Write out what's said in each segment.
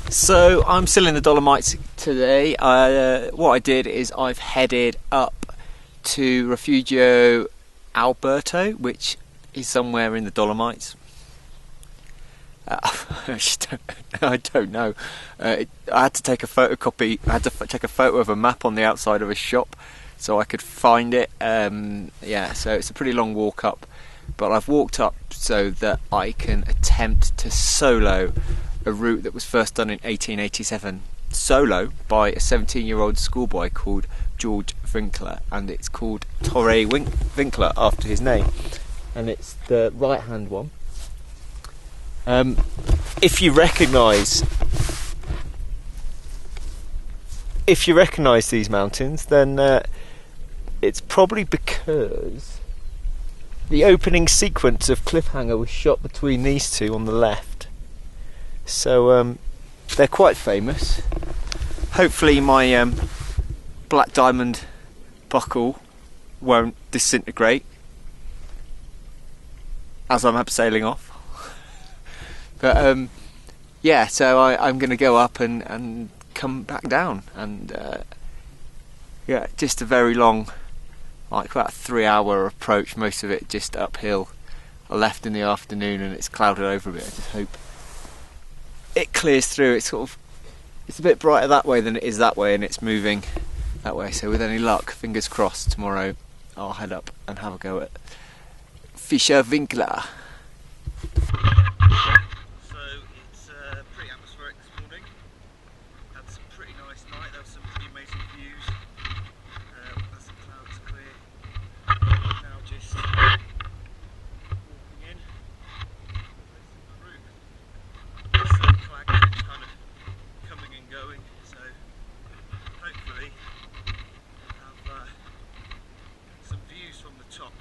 So I'm still in the Dolomites today. What I did is I've headed up to Refugio Alberto, which is somewhere in the Dolomites. I don't know. I had to take a photocopy. I had to take a photo of a map on the outside of a shop so I could find it. Yeah, so it's a pretty long walk up, but I've walked up so that I can attempt to solo a route that was first done in 1887, solo by a 17-year-old schoolboy called George Winkler, and it's called Torre Winkler after his name, and it's the right-hand one. If you recognise these mountains, then it's probably because the opening sequence of Cliffhanger was shot between these two on the left. So they're quite famous. Hopefully my black diamond buckle won't disintegrate as I'm abseiling off. But yeah, so I'm going to go up and come back down, and yeah, just a very long, like about 3-hour approach, most of it just uphill. I left in the afternoon and it's clouded over a bit. I just hope it clears through. It's a bit brighter that way than it is that way, and it's moving that way, so with any luck, fingers crossed, tomorrow I'll head up and have a go at Fischer Winkler. So it's pretty atmospheric this morning. Had some pretty nice night. There was some pretty amazing views as the clouds clear. Now just walking in. The route. The flag is kind of coming and going, so hopefully we'll have some views from the top.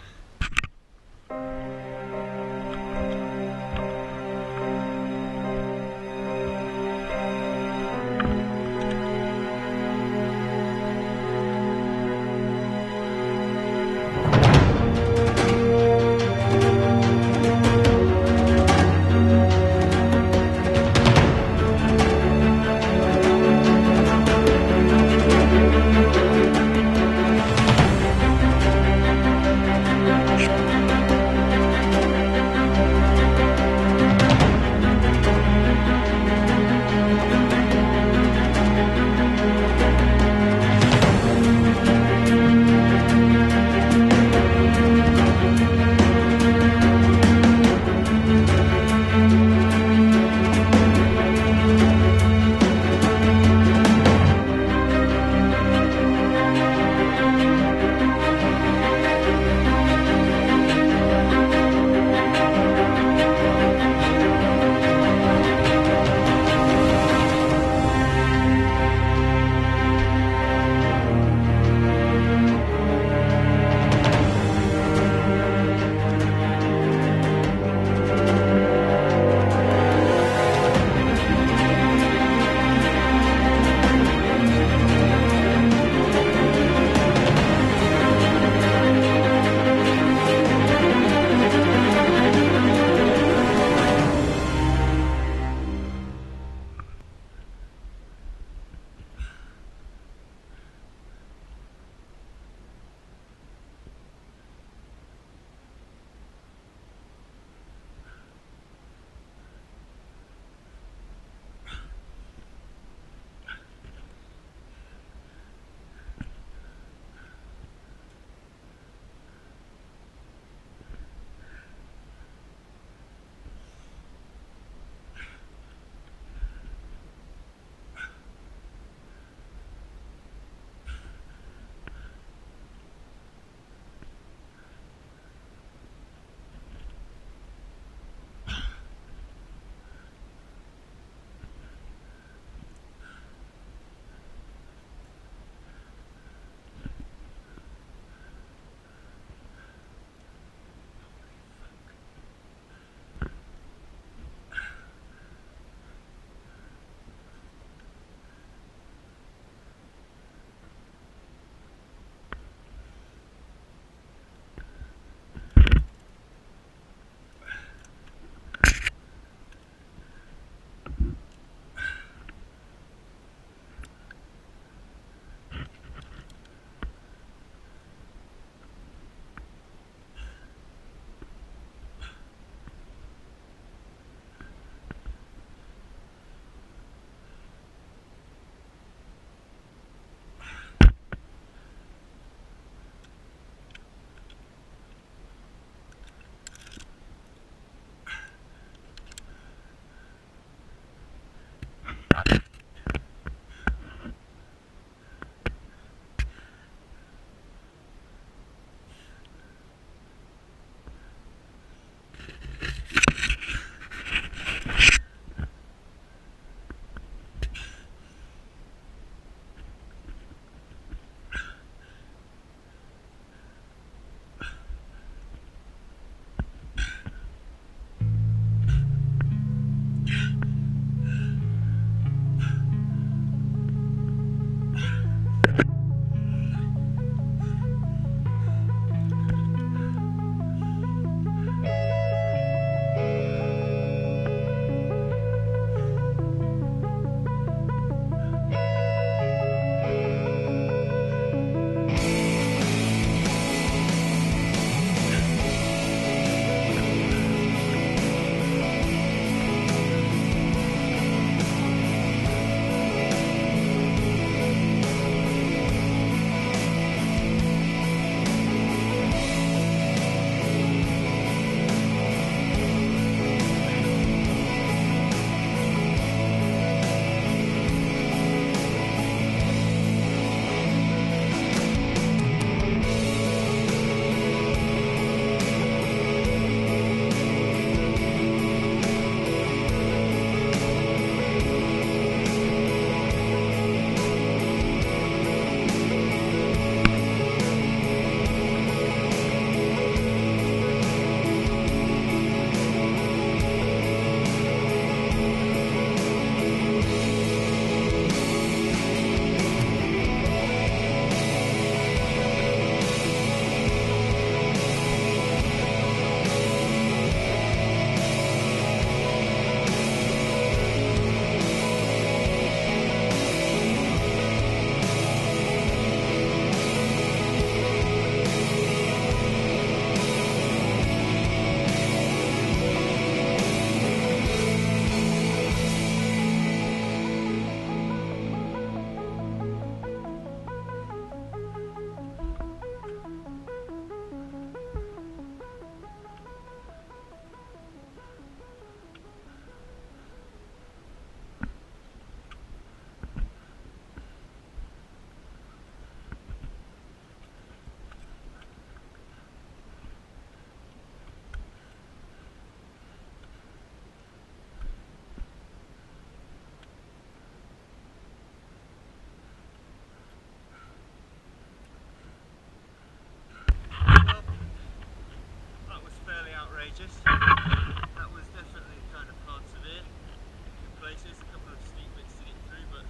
pictures. That was definitely kind of hard severe in places, a couple of steep bits to get through, but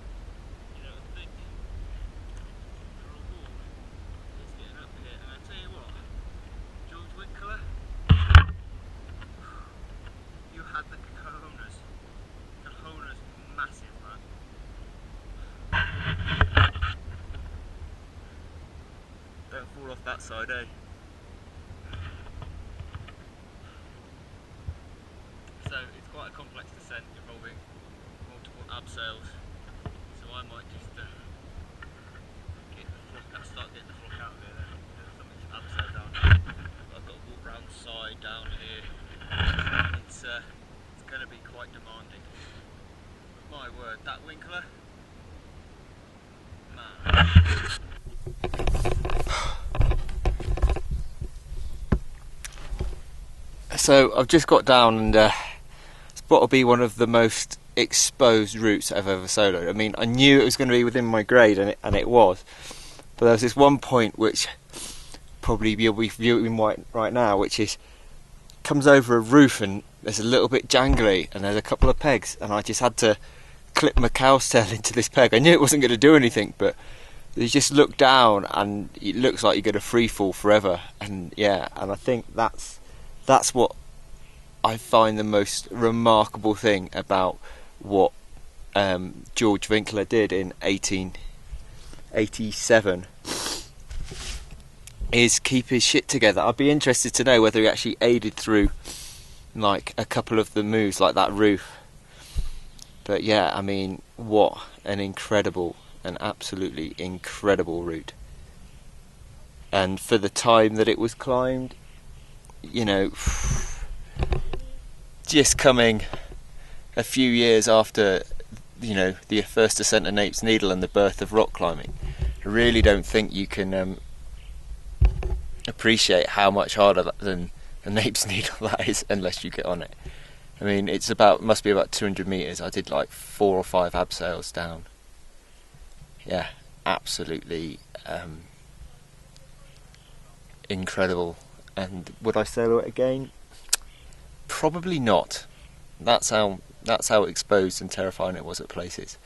you know, I think the reward is getting up here. And I tell you what, George Winkler, you had the cojones. Cojones massive, man. Don't fall off that side, eh? So it's quite a complex descent involving multiple abseils. So I might just start getting the flock out of here then. There's something to abseil down here. I've got to walk round the side down here. It's going to be quite demanding. But my word, that Winkler, man. So I've just got down and it's got to be one of the most exposed routes I've ever soloed. I mean, I knew it was going to be within my grade, and it was. But there was this one point which probably you'll be viewing right now, which is comes over a roof and there's a little bit jangly and there's a couple of pegs, and I just had to clip my cow's tail into this peg. I knew it wasn't going to do anything, but you just look down and it looks like you're going to free fall forever. And yeah, and I think that's what I find the most remarkable thing about what George Winkler did in 1887 is keep his shit together. I'd be interested to know whether he actually aided through like a couple of the moves like that roof. But yeah, I mean, what an absolutely incredible route. And for the time that it was climbed, you know, just coming a few years after, you know, the first ascent of Nape's Needle and the birth of rock climbing, I really don't think you can appreciate how much harder than the Nape's Needle that is unless you get on it. I mean, must be about 200 metres. I did like 4 or 5 abseils down. Yeah, absolutely incredible. And would I solo it again? Probably not. That's how exposed and terrifying it was at places.